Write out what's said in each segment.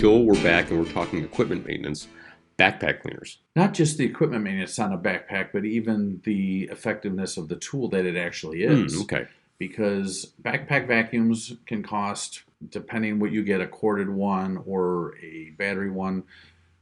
Joel, we're back and we're talking equipment maintenance, backpack cleaners. Not just the equipment maintenance on a backpack, but even the effectiveness of the tool that it actually is. Okay. Because backpack vacuums can cost, depending what you get, a corded one or a battery one,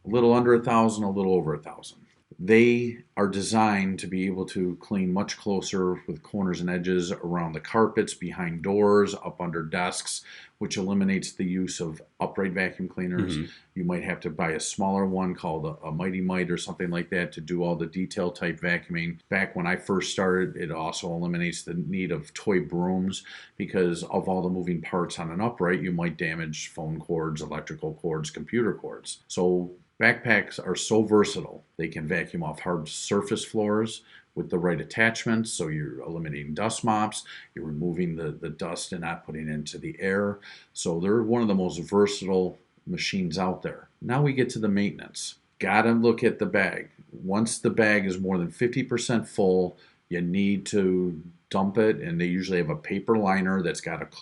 a little under 1,000, a little over 1,000. They are designed to be able to clean much closer with corners and edges around the carpets, behind doors, up under desks, which eliminates the use of upright vacuum cleaners. You might have to buy a smaller one called a Mighty Mite or something like that to do all the detail type vacuuming. Back when I first started, it also eliminates the need of toy brooms because of all the moving parts on an upright, you might damage phone cords, electrical cords, computer cords. So backpacks are so versatile. They can vacuum off hard surface floors with the right attachments, so you're eliminating dust mops, you're removing the dust and not putting it into the air. So they're one of the most versatile machines out there. Now we get to the maintenance. Gotta look at the bag. Once the bag is more than 50% full, you need to dump it, and they usually have a paper liner that's got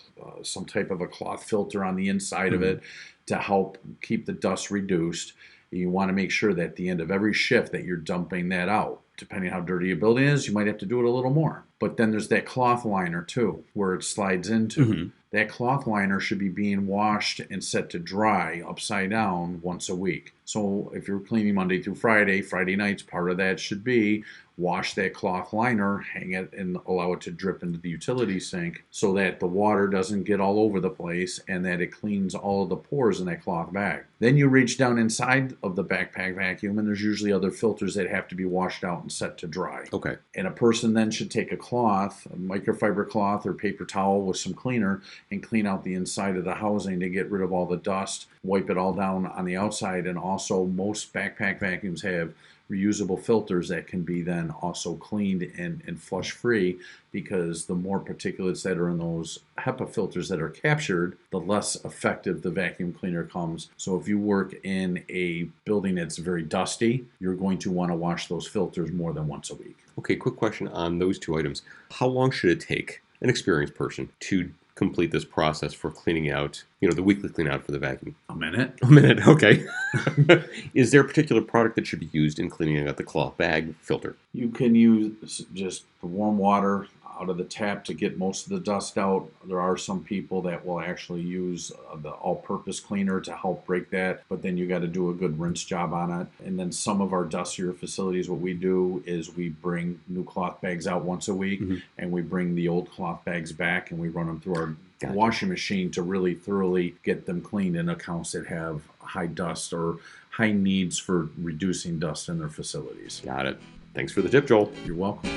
some type of a cloth filter on the inside of it to help keep the dust reduced. You want to make sure that at the end of every shift that you're dumping that out. Depending on how dirty your building is, you might have to do it a little more. But then there's that cloth liner too, where it slides into. That cloth liner should be being washed and set to dry upside down once a week. So if you're cleaning Monday through Friday, Friday nights, part of that should be wash that cloth liner, hang it, and allow it to drip into the utility sink so that the water doesn't get all over the place and that it cleans all of the pores in that cloth bag. Then you reach down inside of the backpack vacuum, and there's usually other filters that have to be washed out and set to dry. Okay. And a person then should take a cloth, a microfiber cloth or paper towel with some cleaner, and clean out the inside of the housing to get rid of all the dust, wipe it all down on the outside. And also most backpack vacuums have reusable filters that can be then also cleaned and flush free, because the more particulates that are in those HEPA filters that are captured, the less effective the vacuum cleaner comes. So if you work in a building that's very dusty, you're going to want to wash those filters more than once a week. Okay, quick question on those two items. How long should it take an experienced person to complete this process for cleaning out, the weekly clean out for the vacuum? A minute. A minute, okay. Is there a particular product that should be used in cleaning out the cloth bag filter? You can use just the warm water out of the tap to get most of the dust out. There are some people that will actually use the all-purpose cleaner to help break that, but then you got to do a good rinse job on it. And then some of our dustier facilities, what we do is we bring new cloth bags out once a week, and we bring the old cloth bags back and we run them through our washing machine to really thoroughly get them cleaned in accounts that have high dust or high needs for reducing dust in their facilities. Got it. Thanks for the tip, Joel. You're welcome.